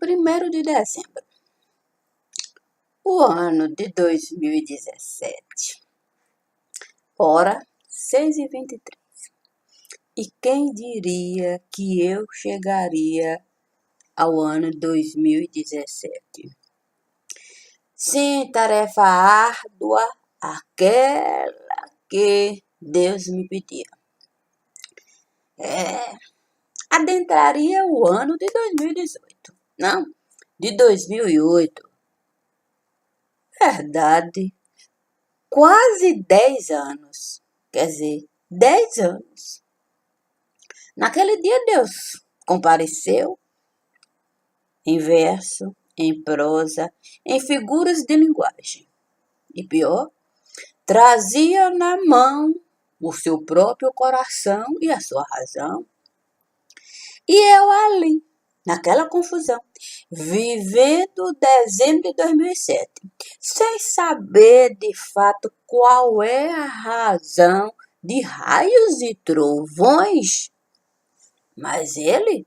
1º de dezembro, o ano de 2017, hora 6h23. E quem diria que eu chegaria ao ano 2017? Sim, tarefa árdua, aquela que Deus me pedia. Adentraria o ano de 2018, não, de 2008. Verdade, quase 10 anos, quer dizer, 10 anos. Naquele dia Deus compareceu em verso, em prosa, em figuras de linguagem. E pior, trazia na mão o seu próprio coração e a sua razão. E eu ali, naquela confusão, vivendo dezembro de 2007, sem saber de fato qual é a razão de raios e trovões. Mas ele,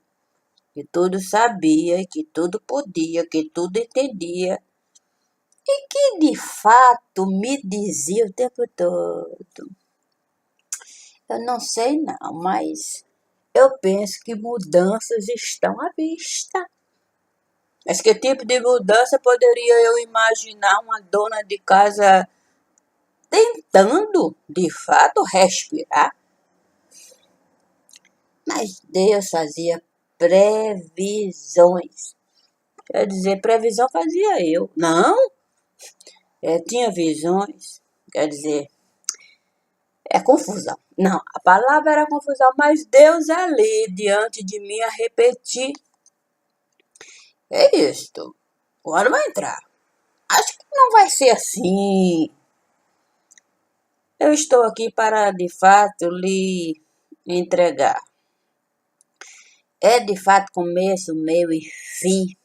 que tudo sabia, que tudo podia, que tudo entendia, e que de fato me dizia o tempo todo. Eu não sei não, mas eu penso que mudanças estão à vista. Mas que tipo de mudança poderia eu imaginar uma dona de casa tentando, de fato, respirar? Mas Deus fazia previsões. Quer dizer, previsão fazia eu. Não, tinha visões. Quer dizer, é confusão. Não, a palavra era confusão, mas Deus ali diante de mim a repetir. É isto. O ano vai entrar. Acho que não vai ser assim. Eu estou aqui para, de fato, lhe entregar. É, de fato, começo, meio e fim.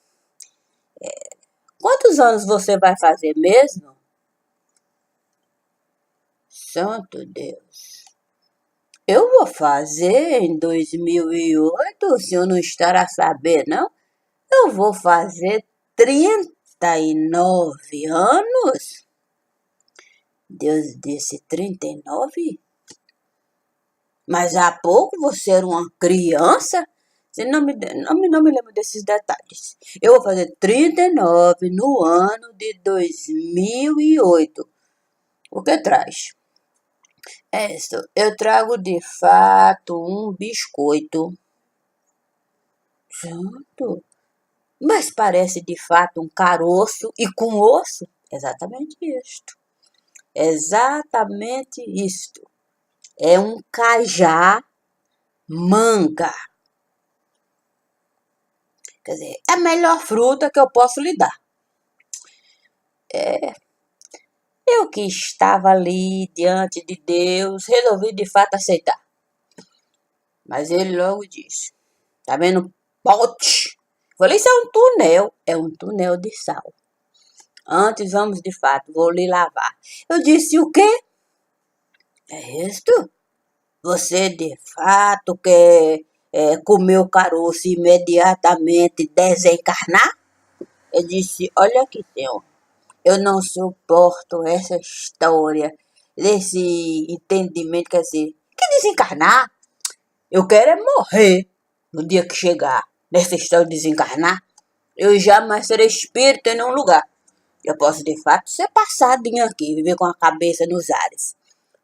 Quantos anos você vai fazer mesmo? Santo Deus. Eu vou fazer em 2008, o senhor não estará a saber, não? Eu vou fazer 39 anos. Deus disse 39? Mas há pouco você era uma criança? Você não me lembro desses detalhes. Eu vou fazer 39 no ano de 2008. O que traz? Eu trago de fato um biscoito. Santo. Mas parece de fato um caroço e com osso. Exatamente isto. Exatamente isto. É um cajá manga. Quer dizer, é a melhor fruta que eu posso lhe dar. Eu que estava ali diante de Deus, resolvi de fato aceitar. Mas ele logo disse, tá vendo pote? Falei, isso é um túnel de sal. Antes vamos de fato, vou lhe lavar. Eu disse, o quê? É isto? Você de fato quer comer o caroço e imediatamente desencarnar? Eu disse, olha aqui, senhor, eu não suporto essa história, desse entendimento, quer dizer, que desencarnar? Eu quero é morrer no dia que chegar. Nessa história de desencarnar, eu jamais serei espírito em nenhum lugar. Eu posso de fato ser passadinho aqui, viver com a cabeça nos ares.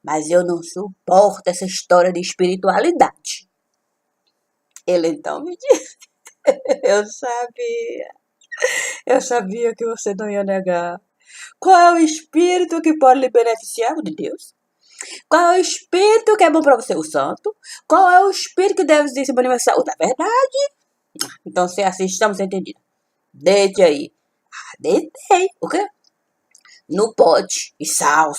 Mas eu não suporto essa história de espiritualidade. Ele então me disse, eu sabia que você não ia negar. Qual é o espírito que pode lhe beneficiar? O de Deus. Qual é o espírito que é bom para você? O santo. Qual é o espírito que deve se manifestar? O da verdade. Então, se assim, estamos entendidos. Deite aí. Deitei. O quê? No pote. E sal.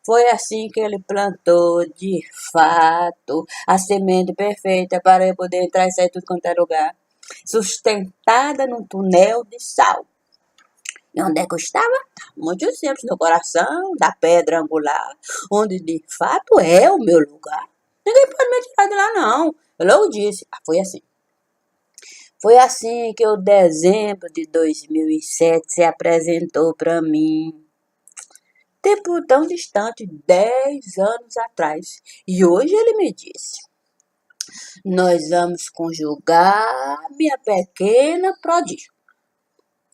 Foi assim que ele plantou, de fato, a semente perfeita para eu poder entrar e sair tudo quanto é lugar. Sustentada num túnel de sal. E onde é que eu estava? Muito simples, no coração da pedra angular, onde de fato é o meu lugar. Ninguém pode me tirar de lá, não. Eu logo disse, foi assim. Foi assim que o dezembro de 2007 se apresentou para mim. Tempo tão distante, 10 anos atrás. E hoje ele me disse: nós vamos conjugar, minha pequena prodígio,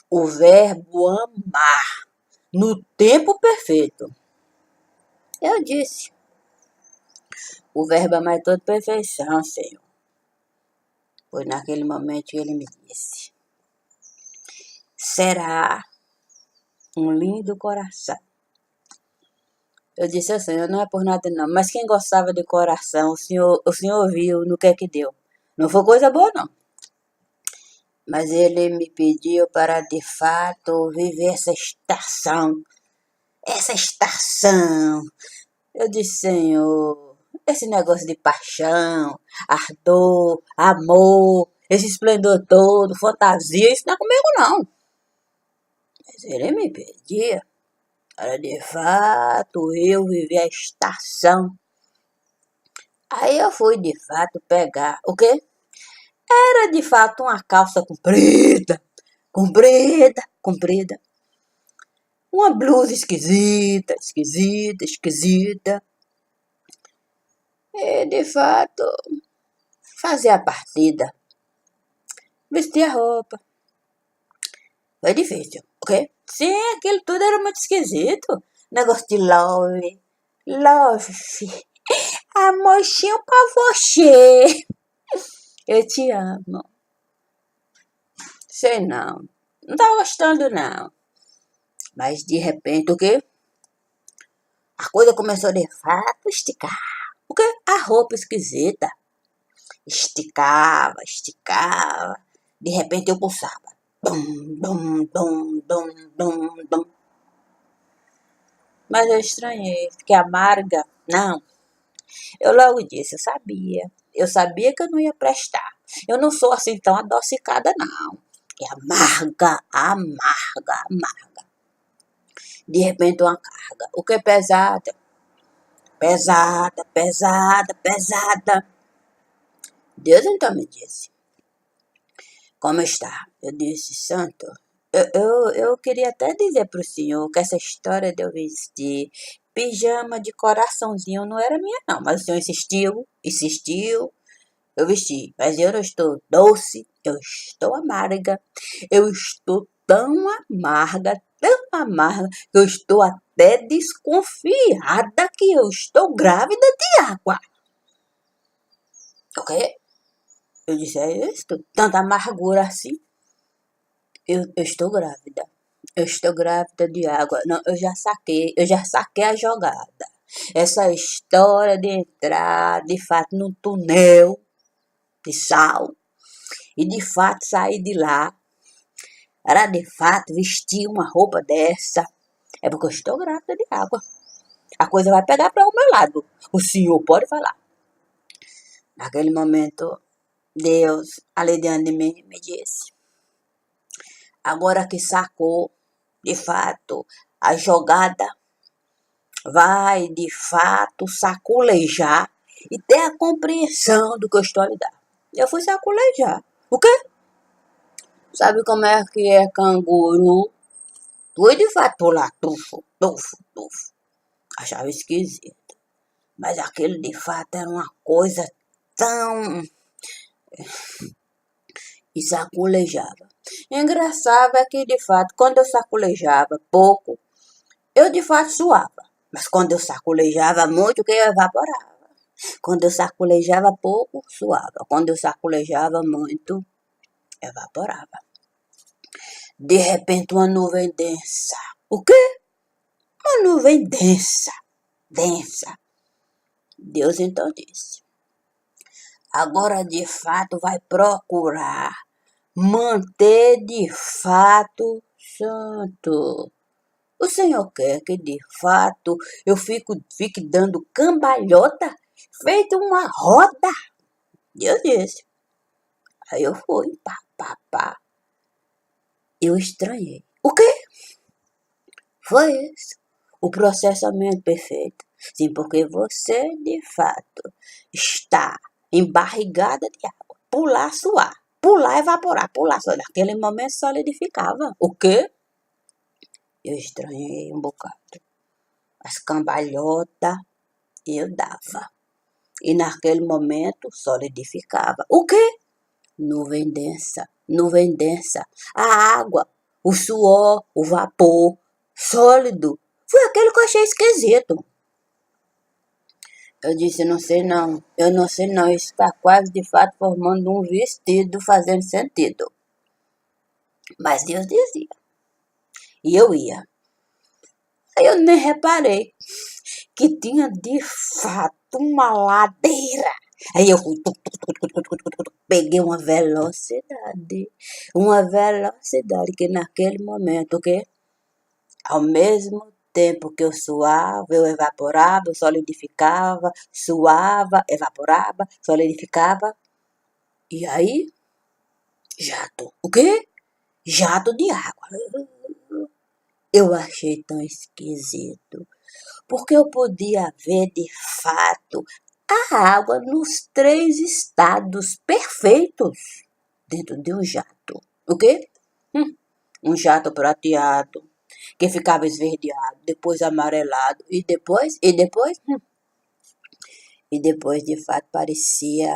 o verbo amar no tempo perfeito. Eu disse: o verbo amar é toda perfeição, Senhor. Foi naquele momento que ele me disse: será um lindo coração. Eu disse assim, eu não é por nada não, mas quem gostava de coração, o senhor viu no que é que deu. Não foi coisa boa não. Mas ele me pediu para de fato viver essa estação. Essa estação. Eu disse, Senhor, esse negócio de paixão, ardor, amor, esse esplendor todo, fantasia, isso não é comigo não. Mas ele me pedia para de fato eu viver a estação. Aí eu fui de fato pegar, o quê? Era de fato uma calça comprida, comprida, comprida. Uma blusa esquisita, esquisita, esquisita. E de fato, fazer a partida. Vestir a roupa. Foi difícil, ok? Sim, aquilo tudo era muito esquisito. Negócio de love. Love. Amorzinho pra você. Eu te amo. Sei não. Não tá gostando não. Mas de repente o quê? A coisa começou de fato a esticar. O quê? A roupa esquisita. Esticava, esticava. De repente eu pulsava. Dum, dum, dum, dum, dum, dum. Mas eu estranhei. Fiquei amarga. Não. Eu logo disse, eu sabia. Eu sabia que eu não ia prestar. Eu não sou assim tão adocicada, não. É amarga, amarga, amarga. De repente uma carga. O que é pesada? Pesada, pesada, pesada. Deus então me disse: como está? Eu disse: santo, eu queria até dizer para o senhor que essa história de eu vestir pijama de coraçãozinho não era minha não. Mas o senhor insistiu, insistiu. Eu vesti, mas eu não estou doce, eu estou amarga. Eu estou tão amarga, que eu estou até desconfiada que eu estou grávida de água. Ok? Eu disse, é isso? Tanta amargura assim. Eu estou grávida. Eu estou grávida de água. Não, eu já saquei a jogada. Essa história de entrar, de fato, num túnel de sal e de fato sair de lá, era de fato vestir uma roupa dessa, é porque eu estou grávida de água. A coisa vai pegar para o meu lado. O senhor pode falar. Naquele momento, Deus, ali diante de mim, me disse: agora que sacou, de fato, a jogada, vai de fato saculejar e ter a compreensão do que eu estou a lhe dar. Eu fui saculejar. O quê? Sabe como é que é canguru? Tu de fato pular, tufo, tufo, tufo. Achava esquisito. Mas aquele de fato era uma coisa tão... E saculejava. Engraçado é que de fato, quando eu saculejava pouco, eu de fato suava. Mas quando eu saculejava muito, que eu evaporava. Quando eu saculejava pouco, suava. Quando eu saculejava muito, evaporava. De repente, uma nuvem densa. O quê? Uma nuvem densa. Densa. Deus então disse: agora de fato vai procurar manter de fato santo. O Senhor quer que de fato eu fique dando cambalhota feito uma roda. Deus disse. Aí eu fui, pá, pá, pá. Eu estranhei. O quê? Foi isso. O processamento perfeito. Sim, porque você, de fato, está embarrigada de água. Pular, suar. pular, evaporar, pular. Só naquele momento solidificava. O quê? Eu estranhei um bocado. As cambalhotas eu dava. E naquele momento solidificava. O quê? Nuvem densa, nuvem densa. A água, o suor, o vapor, sólido. Foi aquele que eu achei esquisito. Eu disse, não sei não, eu não sei não, isso está quase de fato formando um vestido fazendo sentido. Mas Deus dizia, e eu ia. Aí eu nem reparei que tinha de fato uma ladeira. Aí eu fui, peguei uma velocidade que naquele momento, o quê? Ao mesmo tempo que eu suava, eu evaporava, eu solidificava, suava, evaporava, solidificava. E aí, jato. O quê? Jato de água. Eu achei tão esquisito, porque eu podia ver de fato a água nos 3 estados perfeitos dentro de um jato. O quê? Um jato prateado, que ficava esverdeado, depois amarelado, e depois de fato parecia,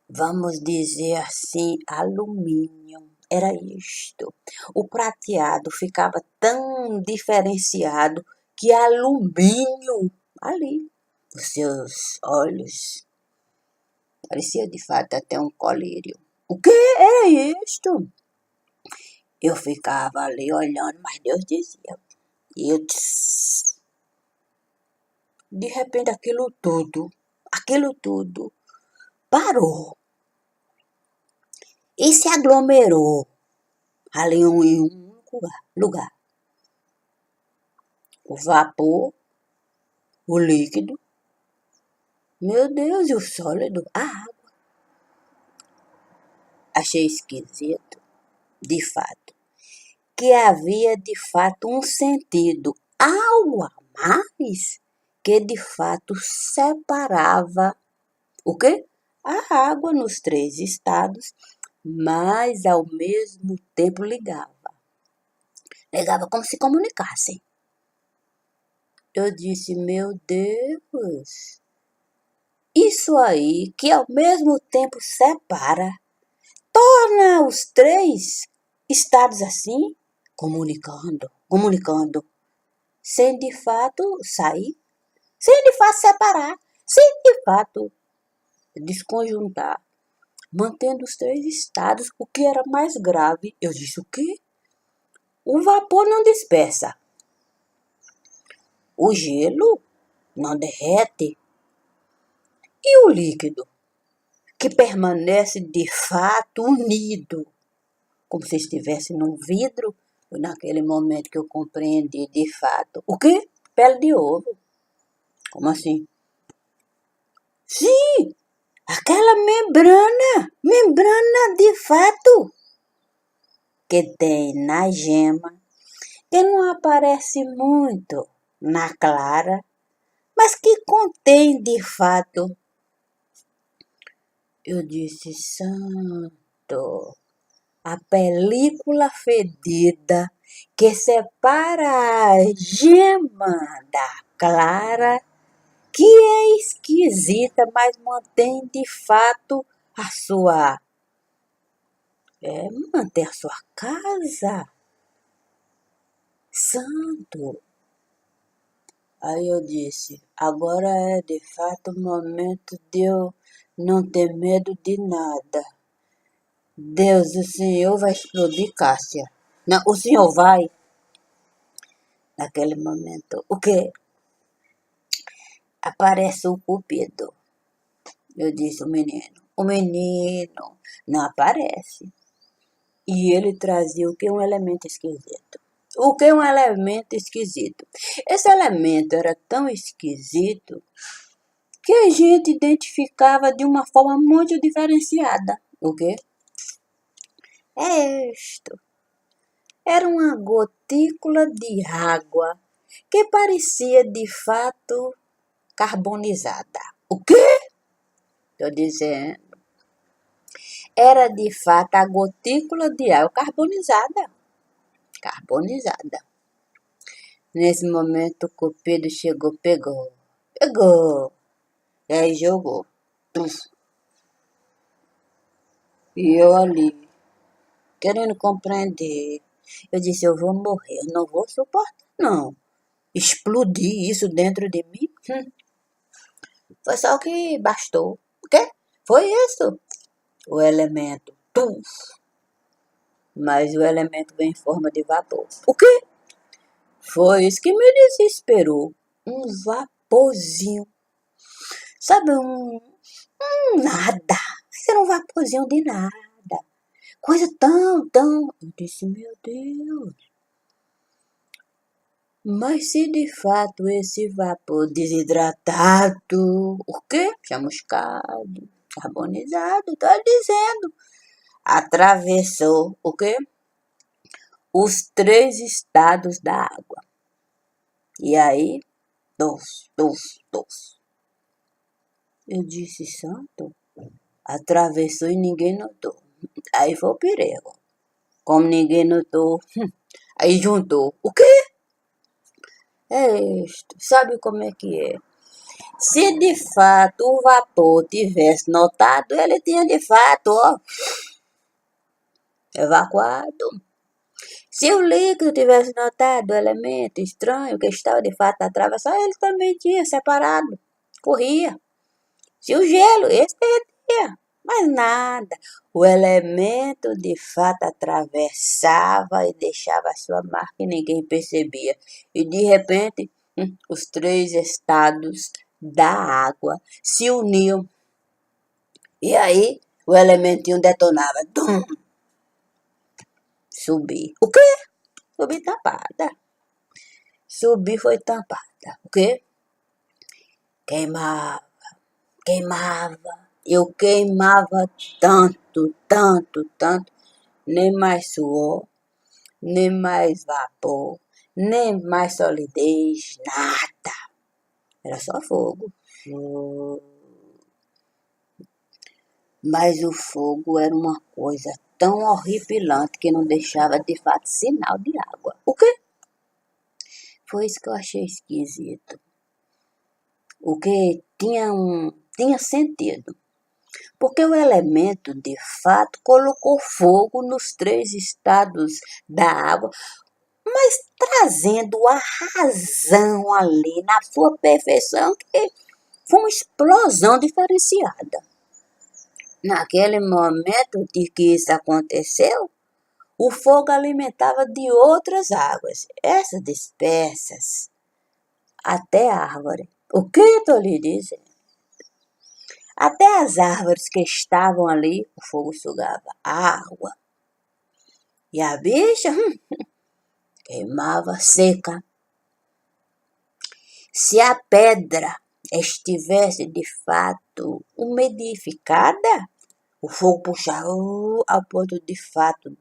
vamos dizer assim, alumínio. Era isto. O prateado ficava tão diferenciado que alumínio ali, os seus olhos, parecia de fato até um colírio. O que é isto? Eu ficava ali olhando, mas Deus dizia. E eu disse, de repente aquilo tudo parou e se aglomerou ali em um único lugar. O vapor, o líquido, meu Deus, e o sólido, a água. Achei esquisito, de fato, que havia de fato um sentido, algo a mais, que de fato separava o quê? A água nos 3 estados, mas ao mesmo tempo ligava. Ligava como se comunicassem. Eu disse, meu Deus, isso aí que ao mesmo tempo separa, torna os 3 estados assim, comunicando, sem de fato sair, sem de fato separar, sem de fato desconjuntar, mantendo os 3 estados, o que era mais grave. Eu disse, o quê? O vapor não dispersa, o gelo não derrete, e o líquido, que permanece de fato unido, como se estivesse num vidro. Naquele momento que eu compreendi de fato. O quê? Pele de ovo. Como assim? Sim, aquela membrana de fato, que tem na gema, que não aparece muito na clara, mas que contém de fato. Eu disse, santo, a película fedida que separa a gema da clara, que é esquisita, mas mantém de fato a sua, mantém a sua casa. Santo. Aí eu disse, agora é de fato o momento de eu não ter medo de nada. Deus, o Senhor vai explodir, Cássia. Não, o Senhor vai. Naquele momento, o quê? Aparece o cupido. Eu disse, o menino não aparece. E ele trazia o que? Um elemento esquisito. O que? Um elemento esquisito. Esse elemento era tão esquisito que a gente identificava de uma forma muito diferenciada. O quê? É isto. Era uma gotícula de água que parecia de fato carbonizada. O quê? Estou dizendo. era de fato a gotícula de água carbonizada. Carbonizada. Nesse momento, o cupido chegou, pegou, e aí jogou. Tuf. E eu ali, querendo compreender, eu disse, eu vou morrer, eu não vou suportar, não. Explodir isso dentro de mim? Foi só o que bastou. O quê? Foi isso. O elemento. Tuf. Mas o elemento vem em forma de vapor. O quê? Foi isso que me desesperou. Um vaporzinho. Sabe, um nada. Isso era um vaporzinho de nada. Coisa tão. Eu disse, meu Deus. Mas se de fato esse vapor desidratado, o quê? Chamuscado, carbonizado, tá dizendo. Atravessou o quê? Os 3 estados da água. E aí, dos. Eu disse, santo, atravessou e ninguém notou. Aí foi o perigo. Como ninguém notou, aí juntou. O quê? É isto. Sabe como é que é? Se de fato o vapor tivesse notado, ele tinha de fato, ó, evacuado. Se o líquido tivesse notado o elemento estranho que estava de fato atravessando, ele também tinha separado. Corria. Se o gelo, esse derretia. Mas nada. O elemento de fato atravessava e deixava a sua marca e ninguém percebia. E de repente, os 3 estados da água se uniam. E aí, o elementinho detonava. Dum! Subi. O quê? Subi tampada. Subi foi tampada. O quê? Queimava. Eu queimava tanto. Nem mais suor, nem mais vapor, nem mais solidez, nada. Era só fogo. Mas o fogo era uma coisa tão horripilante que não deixava de fato sinal de água. O quê? Foi isso que eu achei esquisito. O que tinha sentido. Porque o elemento, de fato, colocou fogo nos 3 estados da água, mas trazendo a razão ali na sua perfeição, que foi uma explosão diferenciada. Naquele momento de que isso aconteceu, o fogo alimentava de outras águas, essas dispersas, até a árvore. O que eu estou lhe dizendo? Até as árvores que estavam ali, o fogo sugava a água. E a bicha queimava seca. Se a pedra estivesse de fato umidificada, o fogo puxava ao ponto de fato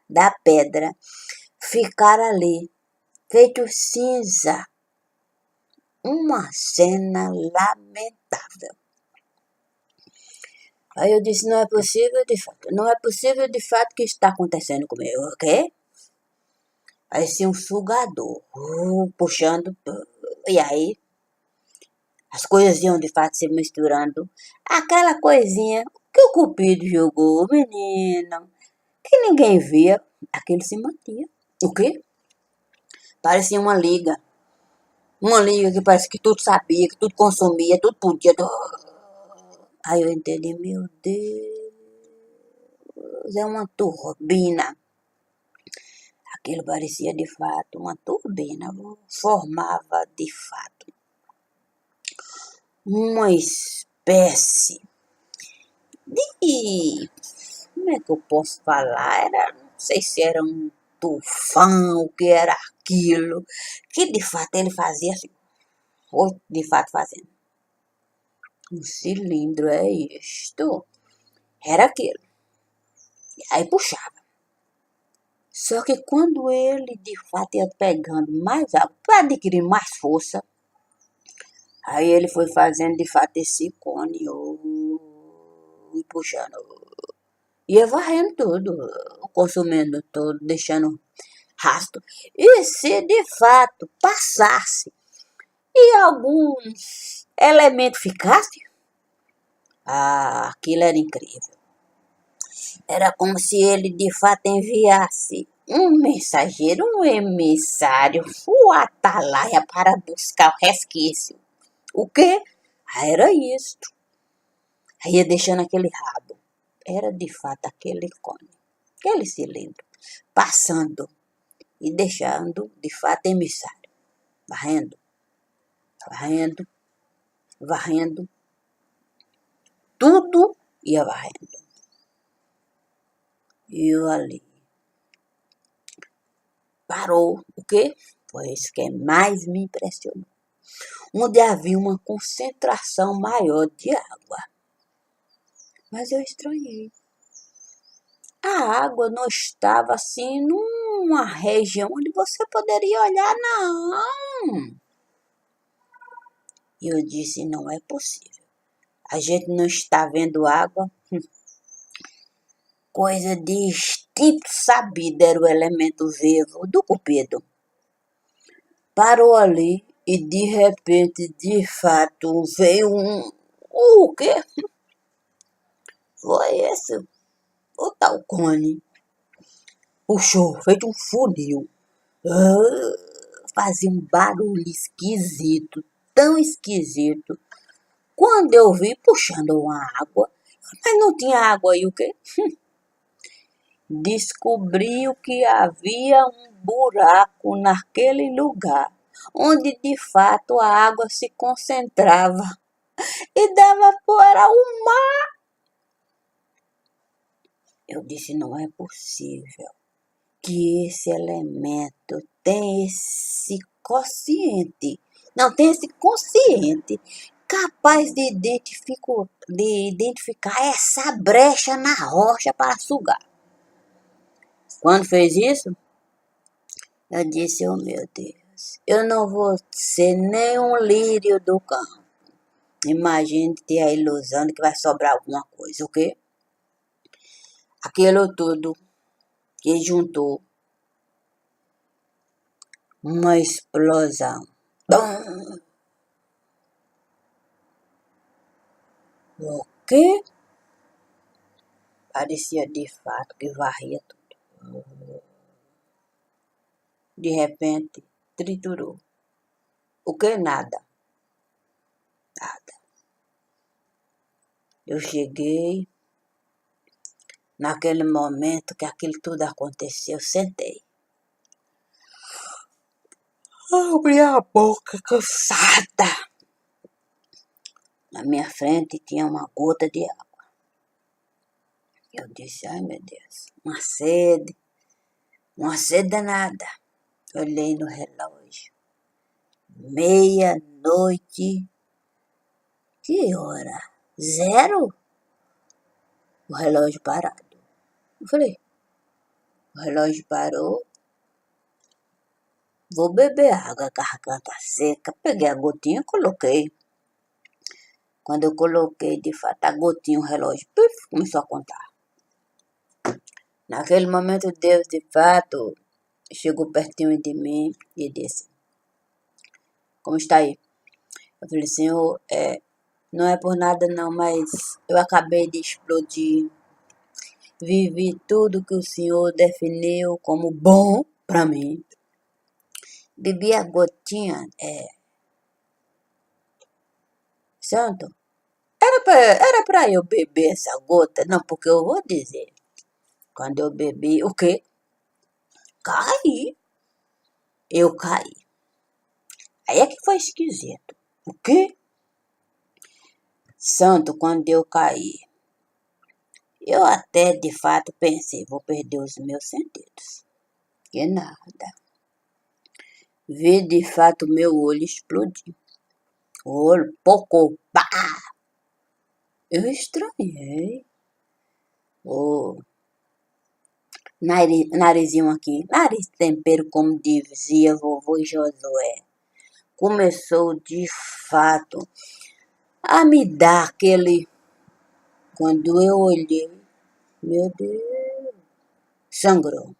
da pedra ficar ali, feito cinza. Uma cena lamentável. Aí eu disse, não é possível de fato que isso está acontecendo comigo, ok? Parecia um sugador, puxando, e aí as coisas iam de fato se misturando. Aquela coisinha que o cupido jogou, menino, que ninguém via, aquilo se mantinha. O quê? Parecia uma liga. Uma liga que parece que tudo sabia, que tudo consumia, tudo podia. Aí eu entendi, meu Deus, é uma turbina. Aquilo parecia de fato uma turbina, formava de fato uma espécie de. Como é que eu posso falar? Não sei se era um tufão, o que era aquilo, que de fato ele fazia assim, ou de fato fazendo. Um cilindro é isto. Era aquilo. E aí puxava. Só que quando ele de fato ia pegando mais água, para adquirir mais força, aí ele foi fazendo de fato esse cone. puxando. Ia varrendo tudo, consumindo tudo, deixando rastro. E se de fato passasse e alguns elementos ficassem, aquilo era incrível. Era como se ele de fato enviasse um mensageiro, um emissário, o atalaia para buscar o resquício. O quê? Era isto. Aí ia deixando aquele rabo. Era de fato aquele cone, aquele cilindro, passando e deixando de fato emissário. Varrendo, varrendo, varrendo. Tudo ia varrendo. E eu ali. Parou. O quê? Foi isso que mais me impressionou. Onde havia uma concentração maior de água. Mas eu estranhei. A água não estava assim numa região onde você poderia olhar, não. E eu disse, não é possível. A gente não está vendo água. Coisa de instinto sabido era o elemento vivo do cupido. Parou ali e de repente, de fato, veio um... O quê? Foi esse? O tal cone. Puxou, feito um funil. Fazia um barulho esquisito, tão esquisito. Quando eu vi puxando uma água, mas não tinha água aí, o quê? Descobriu que havia um buraco naquele lugar, onde de fato a água se concentrava e dava para o mar. Eu disse, não é possível que esse elemento tem esse consciente, não tem esse consciente capaz de identificar essa brecha na rocha para sugar. Quando fez isso, eu disse, oh meu Deus, eu não vou ser nem um lírio do campo. Imagine ter a ilusão de que vai sobrar alguma coisa, o quê? Aquilo tudo que juntou uma explosão. Bum! O quê? Parecia de fato que varria tudo. De repente, triturou. O que? Nada. Nada. Eu cheguei, naquele momento que aquilo tudo aconteceu, sentei. Abri a boca cansada. Na minha frente tinha uma gota de água. Eu disse, ai meu Deus, uma sede danada. Olhei no relógio. 00:30. Que hora? 0? O relógio parado. Eu falei, o relógio parou. Vou beber água, garganta seca. Peguei a gotinha e coloquei. Quando eu coloquei, de fato, a gotinha, o relógio, começou a contar. Naquele momento, Deus, de fato, chegou pertinho de mim e disse, como está aí? Eu falei, Senhor, não é por nada não, mas eu acabei de explodir. Vivi tudo que o Senhor definiu como bom para mim. Bebi a gotinha, santo. Era pra eu beber essa gota? Não, porque eu vou dizer. Quando eu bebi, o quê? Caí. Eu caí. Aí é que foi esquisito. O quê? Santo, quando eu caí, eu até de fato pensei, vou perder os meus sentidos. Que nada. Vi de fato meu olho explodir. O olho pocou. Pá! Eu estranhei. O narizinho aqui, nariz tempero, como dizia vovô Josué, começou de fato a me dar aquele Quando eu olhei, meu Deus, sangrou.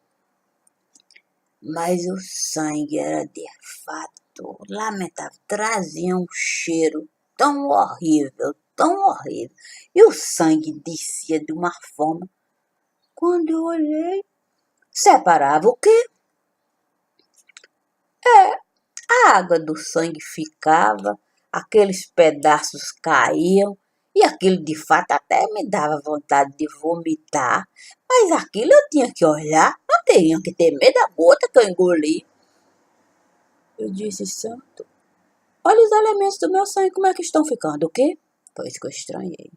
Mas o sangue era de fato lamentável, trazia um cheiro tão horrível, tão horrível. E o sangue descia de uma forma. Quando eu olhei, separava o quê? A água do sangue ficava, aqueles pedaços caíam, e aquilo de fato até me dava vontade de vomitar, mas aquilo eu tinha que olhar, não tinha que ter medo da gota que eu engoli. Eu disse, santo, olha os elementos do meu sangue, como é que estão ficando, o quê? Foi isso que eu estranhei.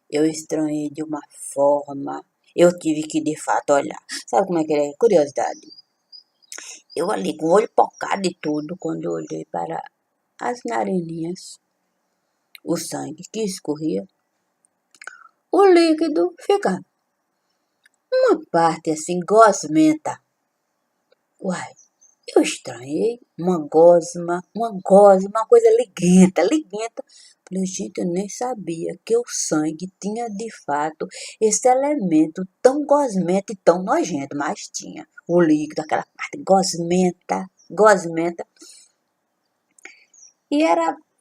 Eu estranhei de uma forma, eu tive que de fato olhar. Sabe como é que é? Curiosidade. Eu ali com o olho pocado e tudo, quando eu olhei para as narininhas, o sangue que escorria, o líquido ficava uma parte assim gosmenta. Uai, eu estranhei, uma coisa liguenta, liguenta. Falei, gente, eu nem sabia que o sangue tinha de fato esse elemento tão gosmento e tão nojento, mas tinha o líquido, aquela parte gosmenta, gosmenta. E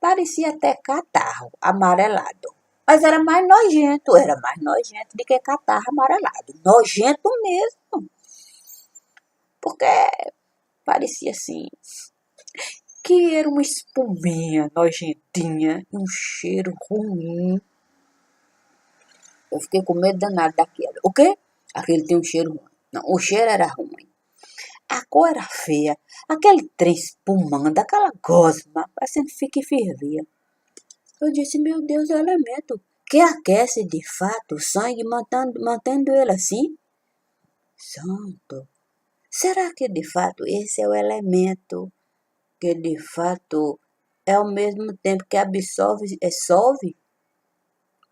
parecia até catarro amarelado. Mas era mais nojento do que catarro amarelado. Nojento mesmo. Porque parecia assim, que era uma espuminha nojentinha, um cheiro ruim. Eu fiquei com medo danado daquele. O quê? Aquele tem um cheiro ruim. Não, o cheiro era ruim. A cor era feia. Aquele trem espumando, aquela gosma, parecendo que fervia. Eu disse, meu Deus, é o elemento que aquece de fato o sangue, mantendo ele assim? Santo, será que de fato esse é o elemento que de fato é ao mesmo tempo que absorve e solve?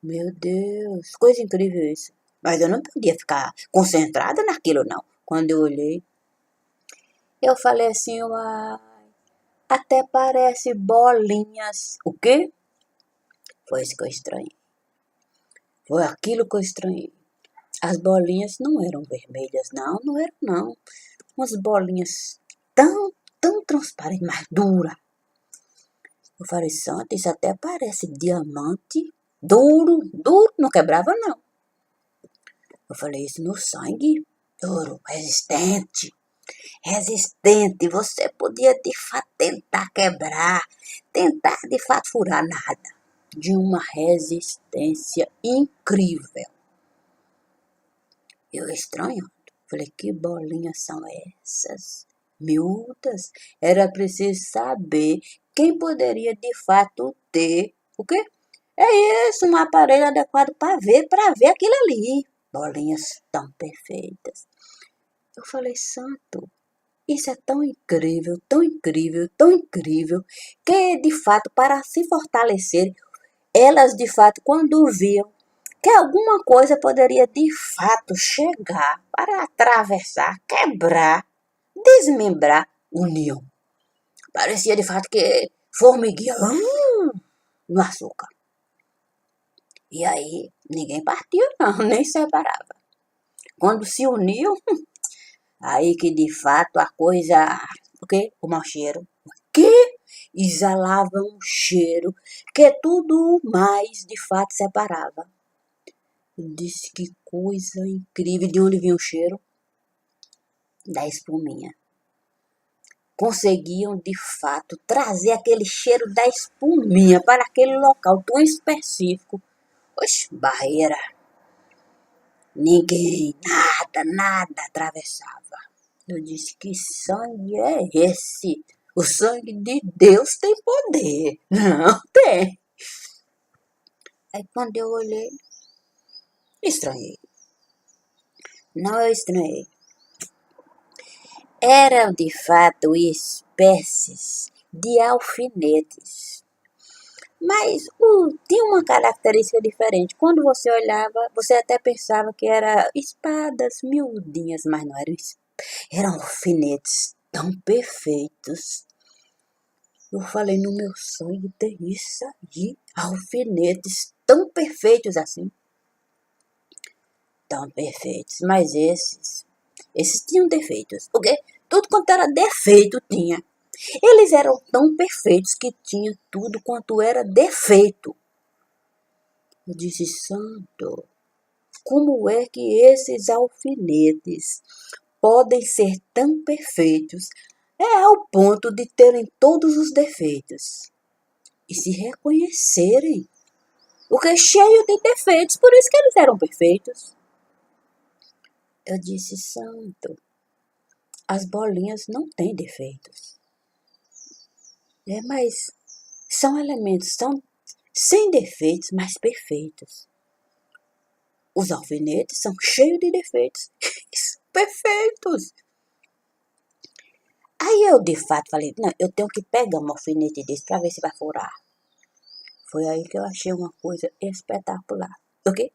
Meu Deus, coisa incrível isso. Mas eu não podia ficar concentrada naquilo não. Quando eu olhei, eu falei assim, uai, até parece bolinhas. O quê? Foi isso que eu estranhei. Foi aquilo que eu estranhei. As bolinhas não eram vermelhas, não eram não. Umas bolinhas tão transparentes, mas dura. Eu falei, santo, isso até parece diamante. Duro, não quebrava não. Eu falei, isso no sangue, duro, resistente. Você podia de fato tentar quebrar, tentar de fato furar nada. De uma resistência incrível. Eu estranhando. Falei, que bolinhas são essas? Miúdas. Era preciso saber quem poderia de fato ter. O quê? É isso, um aparelho adequado para ver aquilo ali. Bolinhas tão perfeitas. Eu falei, santo, isso é tão incrível, tão incrível, tão incrível, que de fato, para se fortalecer, elas de fato, quando viam que alguma coisa poderia de fato chegar para atravessar, quebrar, desmembrar, união. Parecia de fato que formiguinha no açúcar. E aí ninguém partiu não, nem separava. Quando se uniu, aí que de fato a coisa, o quê? O mau cheiro. O quê? Exalava um cheiro que tudo mais de fato separava. Eu disse, que coisa incrível. De onde vinha o cheiro? Da espuminha. Conseguiam, de fato, trazer aquele cheiro da espuminha para aquele local tão específico. Oxe, barreira. Ninguém, nada atravessava. Eu disse, que sangue é esse? O sangue de Deus tem poder. Não tem. Aí quando eu olhei, estranhei. Não, eu estranhei. Eram de fato espécies de alfinetes. Mas tinha uma característica diferente. Quando você olhava, você até pensava que eram espadas miudinhas, mas não eram espadas. Eram alfinetes tão perfeitos. Eu falei, no meu sonho tem isso aí. Alfinetes tão perfeitos assim. tão perfeitos, mas esses tinham defeitos, ok? Tudo quanto era defeito tinha. Eles eram tão perfeitos que tinha tudo quanto era defeito. Eu disse, santo, como é que esses alfinetes podem ser tão perfeitos ao ponto de terem todos os defeitos e se reconhecerem? Porque é cheio de defeitos, por isso que eles eram perfeitos. Eu disse, santo, as bolinhas não têm defeitos. Mas são elementos, são sem defeitos, mas perfeitos. Os alfinetes são cheios de defeitos, perfeitos. Aí eu, de fato, falei, não, eu tenho que pegar um alfinete desse para ver se vai furar. Foi aí que eu achei uma coisa espetacular, ok?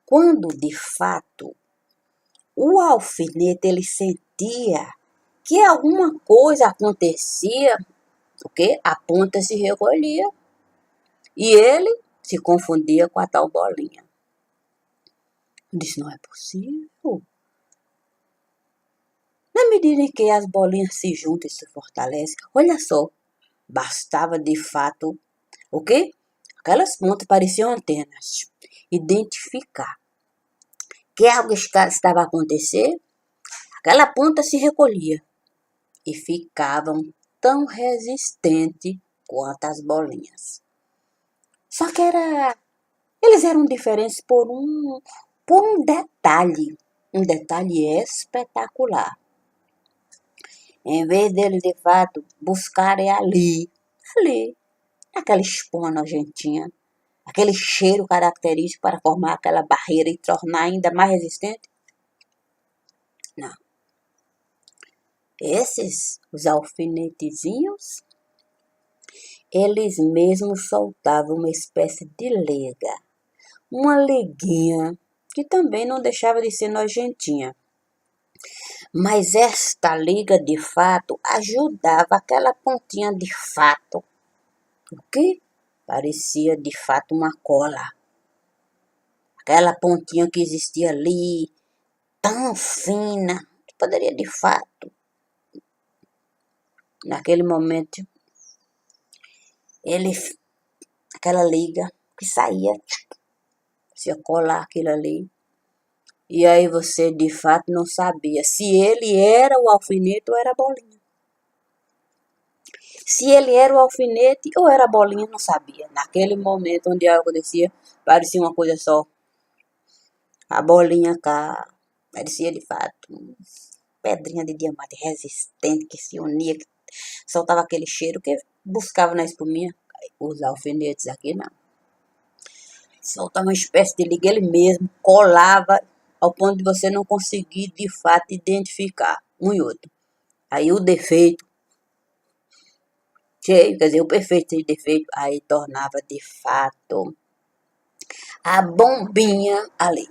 Quando, de fato, o alfinete, ele sentia que alguma coisa acontecia, ok? A ponta se recolhia e ele se confundia com a tal bolinha. Eu disse, não é possível. Na medida em que as bolinhas se juntam e se fortalecem, olha só, bastava de fato, o quê? Aquelas pontas pareciam antenas. Identificar que algo estava a acontecer, aquela ponta se recolhia e ficavam tão resistentes quanto as bolinhas. Só que eles eram diferentes por um detalhe espetacular. Em vez deles, de fato, buscarem ali, aquela espuma nojentinha, aquele cheiro característico para formar aquela barreira e tornar ainda mais resistente? Não. Os alfinetezinhos, eles mesmos soltavam uma espécie de liga. Uma liguinha que também não deixava de ser nojentinha. Mas esta liga, de fato, ajudava aquela pontinha de fato, o que parecia de fato uma cola. Aquela pontinha que existia ali, tão fina, que poderia de fato, naquele momento, aquela liga que saía, se ia colar aquilo ali. E aí você de fato não sabia se ele era o alfinete ou era a bolinha. Se ele era o alfinete ou era a bolinha, não sabia. Naquele momento onde algo acontecia, parecia uma coisa só. A bolinha cá, parecia de fato pedrinha de diamante resistente que se unia, que soltava aquele cheiro que buscava na espuminha. Os alfinetes aqui não. Soltava uma espécie de liga, ele mesmo colava ao ponto de você não conseguir de fato identificar um e outro. Aí o defeito cheio, quer dizer, o perfeito sem defeito, aí tornava de fato a bombinha ali.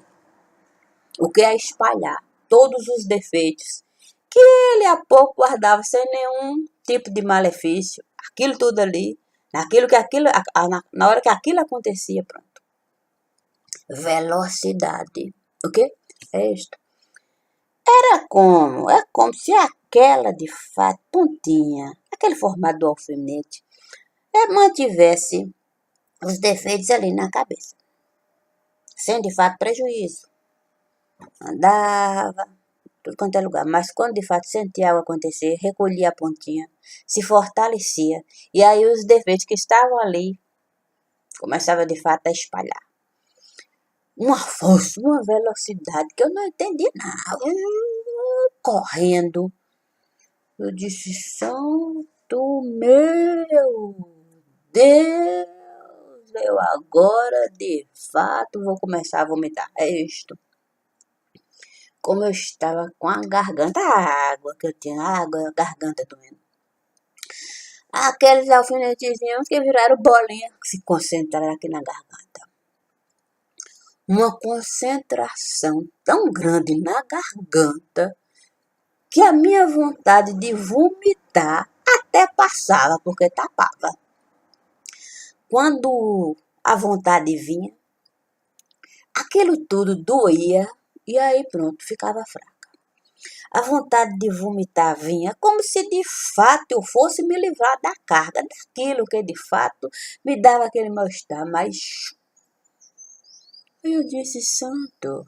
O que é espalhar todos os defeitos que ele há pouco guardava sem nenhum tipo de malefício. Aquilo tudo ali, na hora que aquilo acontecia, pronto. Velocidade. O quê? É isto. É como se aquela de fato pontinha, aquele formato do alfinete, mantivesse os defeitos ali na cabeça, sem de fato prejuízo. Andava, tudo quanto é lugar, mas quando de fato sentia algo acontecer, recolhia a pontinha, se fortalecia, e aí os defeitos que estavam ali começavam de fato a espalhar. Uma força, uma velocidade que eu não entendi nada. Correndo. Eu disse, santo meu Deus, eu agora de fato vou começar a vomitar. É isto. Como eu estava com a garganta, a água que eu tinha, a garganta doendo. Aqueles alfinetezinhos que viraram bolinha, que se concentraram aqui na garganta. Uma concentração tão grande na garganta que a minha vontade de vomitar até passava, porque tapava. Quando a vontade vinha, Aquilo tudo doía e aí pronto, ficava fraca. A vontade de vomitar vinha como se de fato eu fosse me livrar da carga, daquilo que de fato me dava aquele mal-estar. Mas eu disse, santo,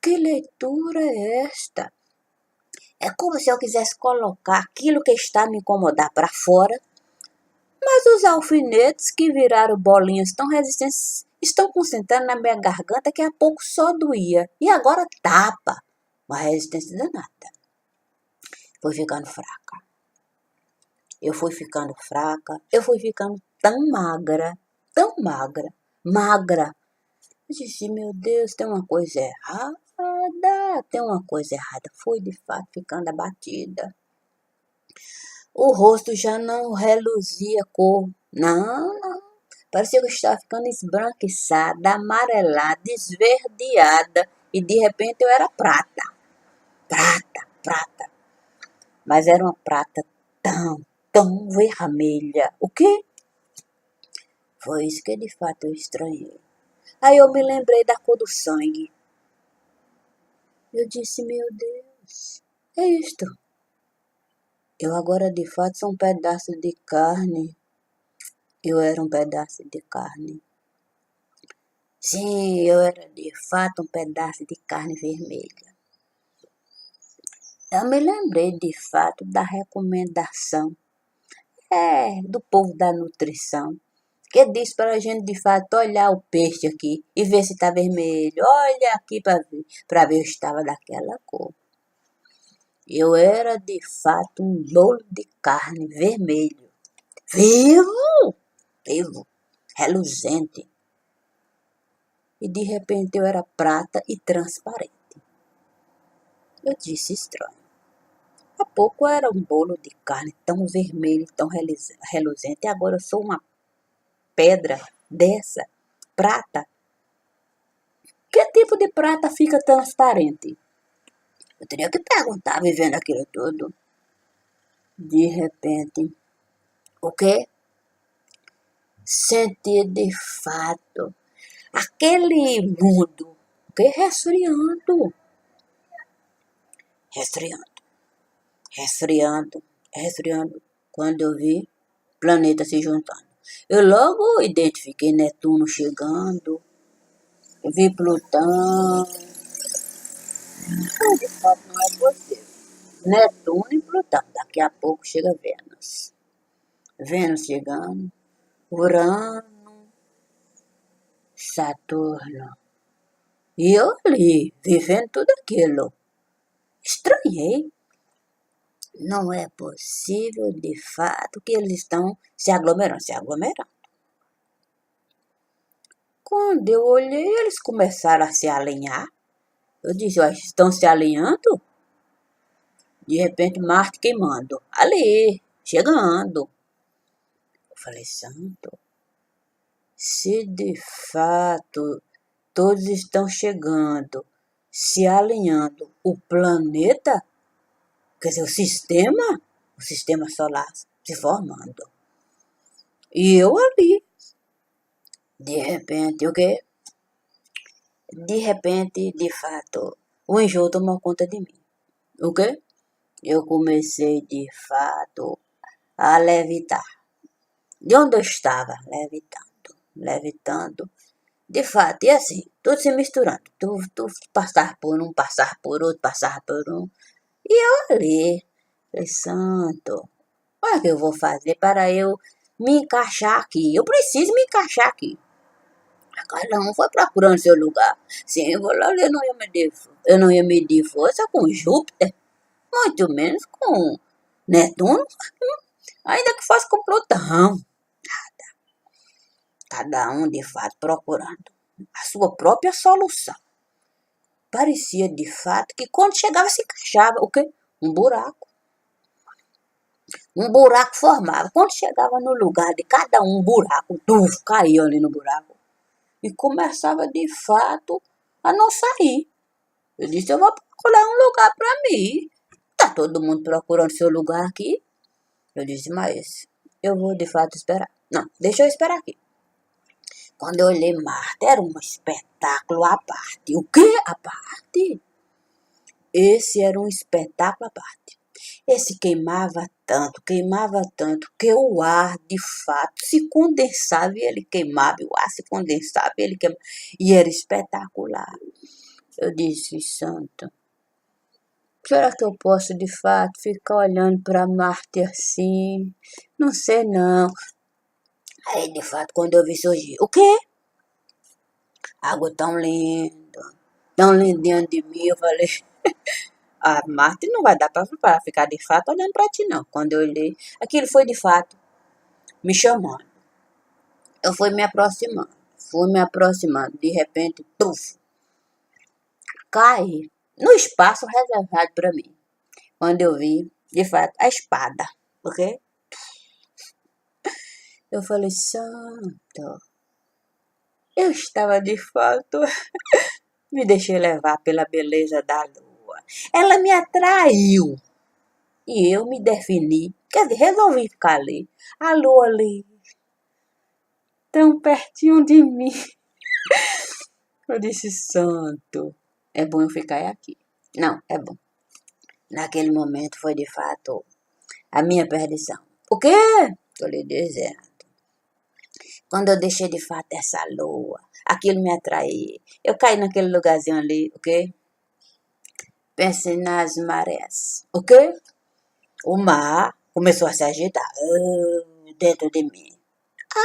que leitura é esta? É como se eu quisesse colocar aquilo que está a me incomodar para fora, mas os alfinetes que viraram bolinhas tão resistentes estão concentrando na minha garganta que há pouco só doía. E agora tapa. Uma resistência danada. Fui ficando fraca. Eu fui ficando fraca. Eu fui ficando tão magra. Magra. Eu disse, meu Deus, tem uma coisa errada. Tem uma coisa errada. Fui, de fato, ficando abatida. O rosto já não reluzia cor. Não. Parecia que eu estava ficando esbranquiçada, amarelada, esverdeada. E de repente eu era prata. Prata. Mas era uma prata tão vermelha. O quê? Foi isso que de fato eu estranhei. Aí eu me lembrei da cor do sangue. Eu disse, meu Deus, é isto. Eu agora de fato sou um pedaço de carne. Eu era um pedaço de carne. Sim, eu era de fato um pedaço de carne vermelha. Eu me lembrei de fato da recomendação do povo da nutrição, que diz para a gente de fato olhar o peixe aqui e ver se está vermelho. Olha aqui para ver se estava daquela cor. Eu era de fato um bolo de carne vermelho, vivo, reluzente. E de repente eu era prata e transparente. Eu disse estranho. Há pouco eu era um bolo de carne tão vermelho, tão reluzente, e agora eu sou uma pedra dessa, prata. Que tipo de prata fica transparente? Eu teria que perguntar, vivendo aquilo tudo. De repente, o quê? Senti de fato aquele mundo, resfriando. Quando eu vi planeta se juntando. Eu logo identifiquei Netuno chegando, vi Plutão. Mas de fato não é possível. Netuno e Plutão. Daqui a pouco chega Vênus. Vênus chegando. Urano. Saturno. E eu ali, vivendo tudo aquilo. Estranhei. Não é possível, de fato, que eles estão se aglomerando. Quando eu olhei, eles começaram a se alinhar. Eu disse, estão se alinhando? De repente, Marte queimando. Ali, chegando. Eu falei, santo, se de fato todos estão chegando, se alinhando, o planeta, quer dizer, o sistema solar se formando. E eu ali. De repente, o quê? De repente, de fato, o enjoo tomou conta de mim. O quê? Eu comecei, de fato, a levitar. De onde eu estava? Levitando. De fato, e assim, tudo se misturando. Tu passar por um, passar por outro, passar por um. E eu ali, falei, santo, olha o que eu vou fazer para eu me encaixar aqui. Eu preciso me encaixar aqui. Cada um foi procurando seu lugar. Sim, eu não ia medir força com Júpiter, muito menos com Netuno, ainda que fosse com Plutão. Cada um, de fato, procurando a sua própria solução. Parecia, de fato, que quando chegava se encaixava. O quê? Um buraco. Um buraco formava. Quando chegava no lugar de cada um buraco, caía ali no buraco. E começava, de fato, a não sair. Eu disse, eu vou procurar um lugar para mim. Tá todo mundo procurando seu lugar aqui. Eu disse, mas eu vou, de fato, esperar. Não, deixa eu esperar aqui. Quando eu olhei Marta, era um espetáculo à parte. O quê? À parte? Esse era um espetáculo à parte. Esse queimava tanto, que o ar, de fato, se condensava e ele queimava, e o ar se condensava e ele queimava. E era espetacular. Eu disse, santo, será que eu posso, de fato, ficar olhando para Marte assim? Não sei, não. Aí, de fato, quando eu vi surgir, o quê? Água tão linda, tão lindinha de mim, eu falei, a Marte não vai dar para ficar, de fato, olhando para ti, não. Quando eu olhei, aquilo foi, de fato, me chamando. Eu fui me aproximando, de repente, tuf, caí no espaço reservado para mim. Quando eu vi, de fato, a espada, ok? Eu falei, santo, eu estava de fato, me deixei levar pela beleza da lua. Ela me atraiu e eu me defini, quer dizer, resolvi ficar ali. A lua ali, tão pertinho de mim. Eu disse, santo, é bom eu ficar aqui. Não, é bom. Naquele momento foi de fato a minha perdição. O quê? Tô lhe dizendo. Quando eu deixei de fato essa lua, aquilo me atraía. Eu caí naquele lugarzinho ali, ok? Pensei nas marés, ok? O mar começou a se agitar dentro de mim.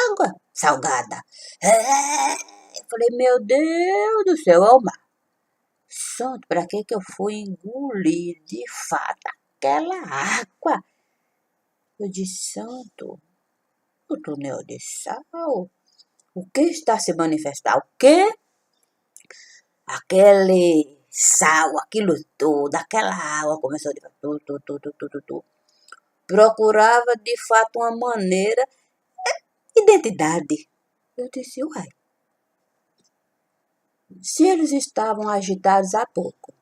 Água salgada. Eu falei, meu Deus do céu, é o mar. Santo, pra que eu fui engolir de fato aquela água? Eu disse, santo, o túnel de sal. O que está se manifestar? O quê? Aquele sal, aquilo tudo, aquela água começou a tu. Procurava de fato uma maneira, identidade. Eu disse, uai, se eles estavam agitados há pouco,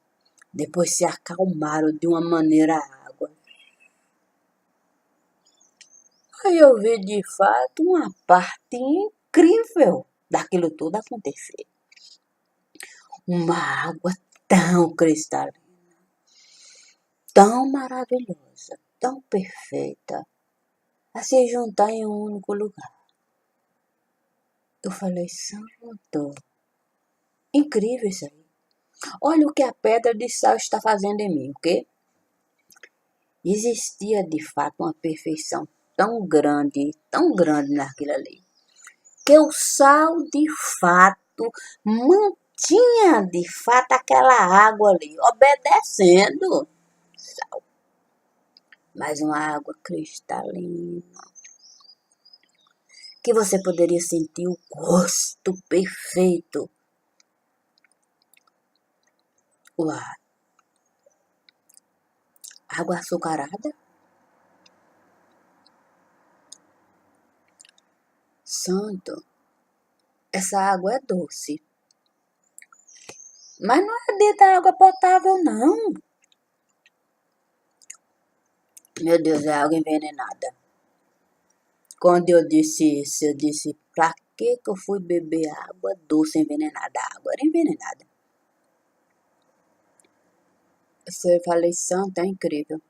depois se acalmaram de uma maneira a água. Aí eu vi de fato uma parte incrível daquilo tudo acontecer. Uma água tão cristalina, tão maravilhosa, tão perfeita, a se juntar em um único lugar. Eu falei, santo, incrível isso aí. Olha o que a pedra de sal está fazendo em mim, ok? Existia de fato uma perfeição tão grande naquilo ali, que o sal de fato mantinha de fato aquela água ali, obedecendo. Sal. Mas uma água cristalina, que você poderia sentir o gosto perfeito. Uai, água açucarada? Santo, essa água é doce. Mas não é dentro da água potável, não. Meu Deus, é água envenenada. Quando eu disse isso, eu disse, pra que eu fui beber água doce envenenada? A água era envenenada. Eu falei, santo, é incrível.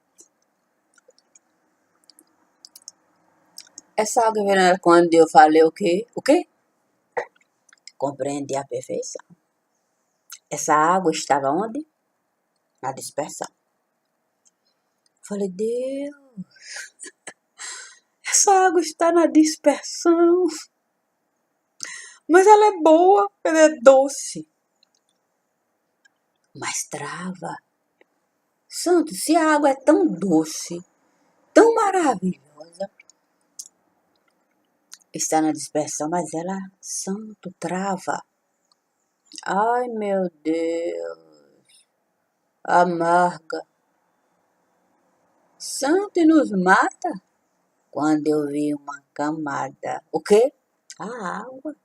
Essa água envenenada, quando eu falei o quê? O quê? Compreendi a perfeição. Essa água estava onde? Na dispersão. Falei, Deus, essa água está na dispersão. Mas ela é boa, ela é doce. Mas trava. Santo, se a água é tão doce, tão maravilhosa, está na dispersão, mas ela, santo, trava. Ai, meu Deus, amarga. Santo, e nos mata? Quando eu vi uma camada. O quê? A água.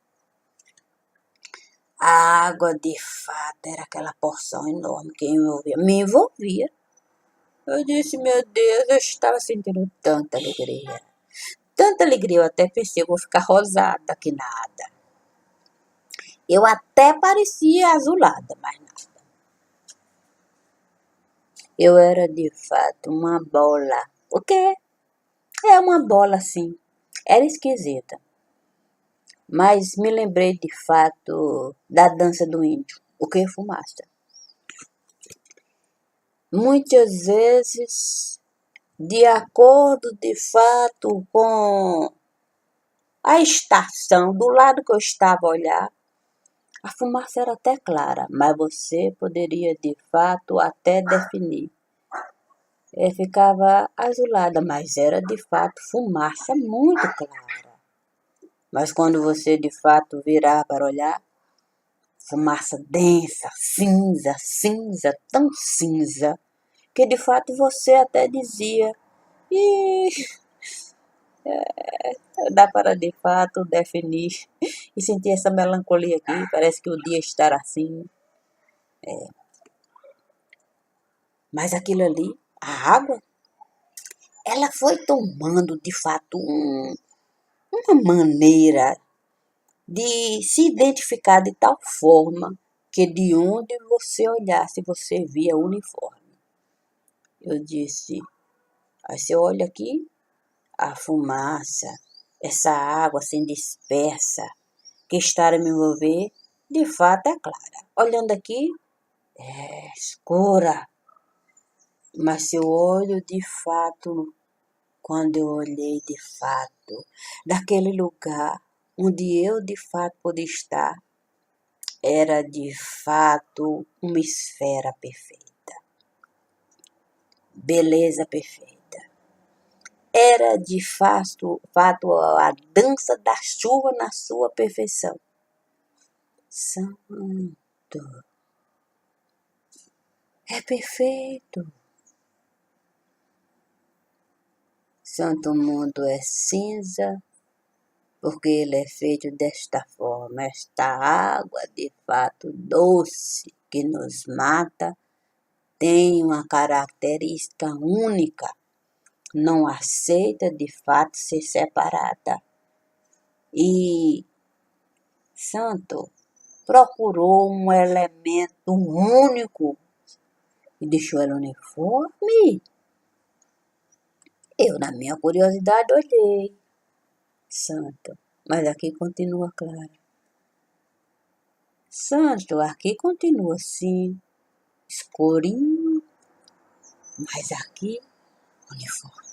A água, de fato, era aquela porção enorme que me envolvia. Eu disse, meu Deus, eu estava sentindo tanta alegria. Tanta alegria, eu até pensei, eu vou ficar rosada que nada. Eu até parecia azulada, mas nada. Eu era de fato uma bola. O quê? É uma bola assim. Era esquisita. Mas me lembrei de fato da dança do índio. O que é fumaça? Muitas vezes, de acordo de fato com a estação do lado que eu estava a olhar, a fumaça era até clara, mas você poderia de fato até definir. Ficava azulada, mas era de fato fumaça muito clara. Mas quando você de fato virar para olhar, fumaça densa, cinza, cinza, tão cinza, que de fato você até dizia, e dá para de fato definir e sentir essa melancolia aqui, parece que o dia estará assim. Mas aquilo ali, a água, ela foi tomando de fato uma maneira de se identificar de tal forma que de onde você olhasse, você via uniforme. Eu disse, aí você olha aqui, a fumaça, essa água assim dispersa, que está a me envolver, de fato é clara. Olhando aqui, é escura. Mas se eu olho de fato, quando eu olhei de fato, daquele lugar onde eu de fato podia estar, era de fato uma esfera perfeita. Beleza perfeita. Era de fato a dança da chuva na sua perfeição. Santo. É perfeito. Santo mundo é cinza, porque ele é feito desta forma. Esta água de fato doce que nos mata tem uma característica única. Não aceita de fato ser separada. E Santo procurou um elemento único e deixou ela uniforme. Eu, na minha curiosidade, olhei. Santo, mas aqui continua claro. Santo, aqui continua assim, escurinho, mas aqui, uniforme.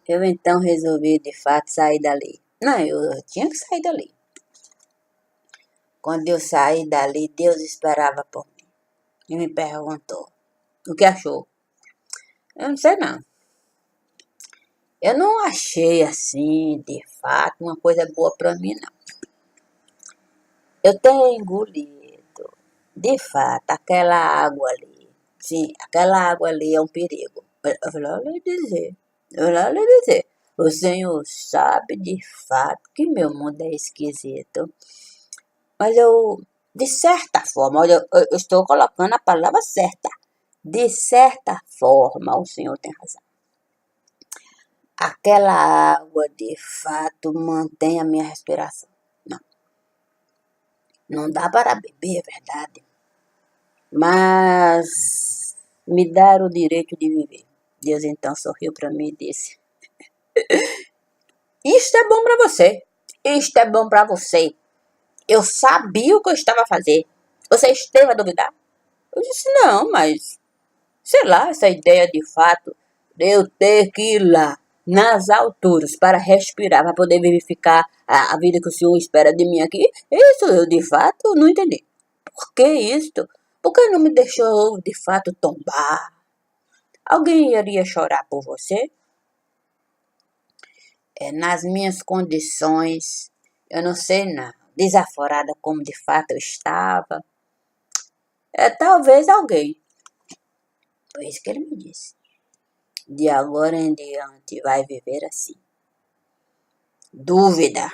Eu então resolvi de fato sair dali. Não, eu tinha que sair dali. Quando eu saí dali, Deus esperava por mim. E me perguntou, o que achou? Eu não sei não. Eu não achei assim, de fato, uma coisa boa para mim, não. Eu tenho engolido, de fato, aquela água ali. Sim, aquela água ali é um perigo. Eu vou lhe dizer. O Senhor sabe de fato que meu mundo é esquisito. Mas eu, de certa forma, olha, eu estou colocando a palavra certa. De certa forma, o Senhor tem razão. Aquela água, de fato, mantém a minha respiração. Não dá para beber, é verdade. Mas me dar o direito de viver. Deus então sorriu para mim e disse, isto é bom para você. Isto é bom para você. Eu sabia o que eu estava a fazer. Você esteve a duvidar? Eu disse, não, mas sei lá, essa ideia de fato de eu ter que ir lá nas alturas para respirar, para poder verificar a vida que o Senhor espera de mim aqui, isso eu de fato não entendi. Por que isto? Por que não me deixou de fato tombar? Alguém iria chorar por você? Nas minhas condições, eu não sei não, desaforada como de fato eu estava. Talvez alguém. Foi isso que ele me disse. De agora em diante vai viver assim. Dúvida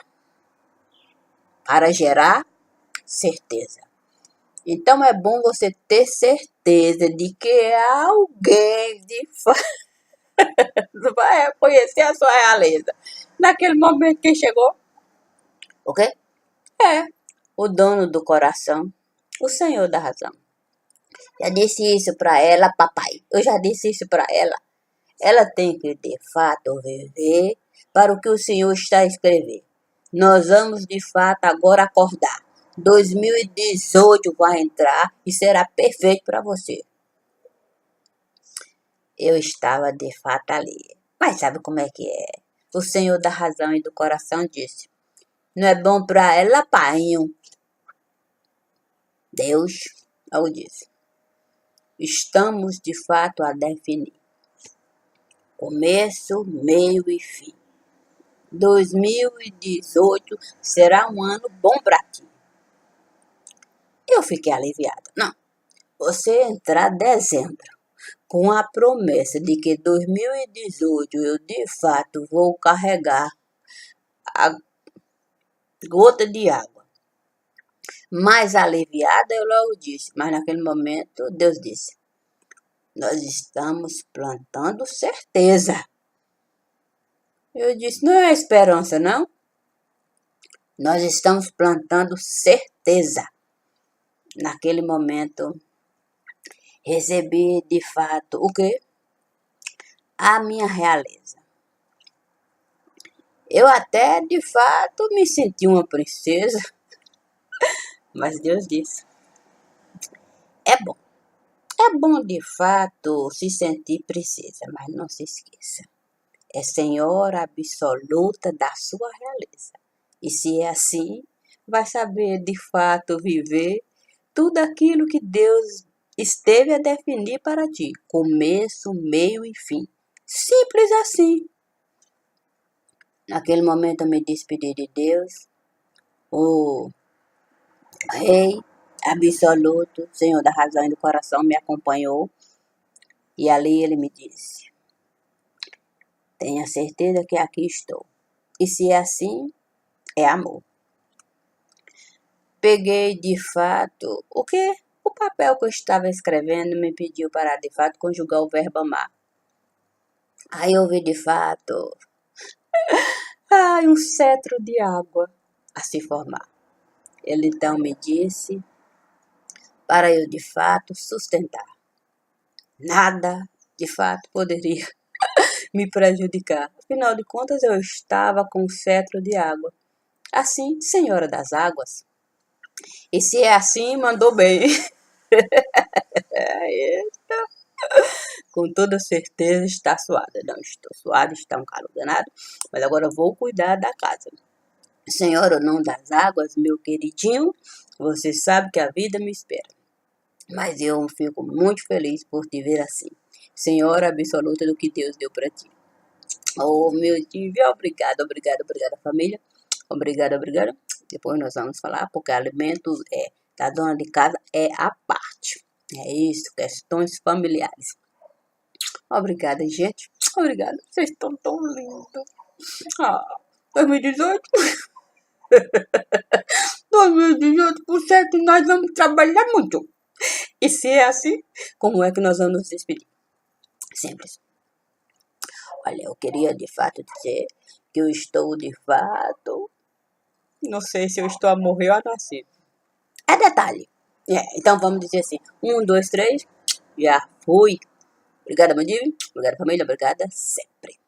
para gerar certeza. Então é bom você ter certeza de que alguém de fato vai reconhecer a sua realeza. Naquele momento que chegou, ok? É, o dono do coração, o Senhor da razão. Já disse isso para ela, papai. Eu já disse isso para ela. Ela tem que, de fato, viver para o que o Senhor está a escrever. Nós vamos, de fato, agora acordar. 2018 vai entrar e será perfeito para você. Eu estava, de fato, ali. Mas sabe como é que é? O Senhor da razão e do coração disse: não é bom para ela, painho. Deus, eu disse: estamos, de fato, a definir começo, meio e fim. 2018 será um ano bom para ti. Eu fiquei aliviada. Não, você entrar dezembro com a promessa de que 2018 eu de fato vou carregar a gota de água. Mais aliviada eu logo disse, mas naquele momento Deus disse: nós estamos plantando certeza. Eu disse: não é esperança, não? Nós estamos plantando certeza. Naquele momento, recebi de fato o quê? A minha realeza. Eu até de fato me senti uma princesa, mas Deus disse: é bom. É bom de fato se sentir princesa, mas não se esqueça. É senhora absoluta da sua realeza. E se é assim, vai saber de fato viver tudo aquilo que Deus esteve a definir para ti. Começo, meio e fim. Simples assim. Naquele momento eu me despedi de Deus, o Rei absoluto, Senhor da razão e do coração, me acompanhou. E ali ele me disse: tenha certeza que aqui estou. E se é assim, é amor. Peguei de fato o quê? O papel que eu estava escrevendo me pediu para de fato conjugar o verbo amar. Aí eu vi de fato um cetro de água a se formar. Ele então me disse para eu de fato sustentar. Nada de fato poderia me prejudicar. Afinal de contas eu estava com o cetro de água. Assim, Senhora das Águas. E se é assim, mandou bem. Com toda certeza está suada. Não estou suada, está um calor danado, mas agora eu vou cuidar da casa. Senhor, ou não das águas, meu queridinho, você sabe que a vida me espera. Mas eu fico muito feliz por te ver assim. Senhora absoluta do que Deus deu para ti. Oh, meu Deus, obrigada, família. Obrigada. Depois nós vamos falar, porque alimentos da dona de casa é a parte. É isso, questões familiares. Obrigada, gente. Obrigada. Vocês estão tão lindos. 2018. 2018, por certo, nós vamos trabalhar muito. E se é assim, como é que nós vamos nos despedir? Simples. Olha, eu queria de fato dizer que eu estou de fato... Não sei se eu estou a morrer ou a nascer. É detalhe. Então vamos dizer assim. 1, 2, 3. Já fui. Obrigada, Mandível. Obrigada, família. Obrigada sempre.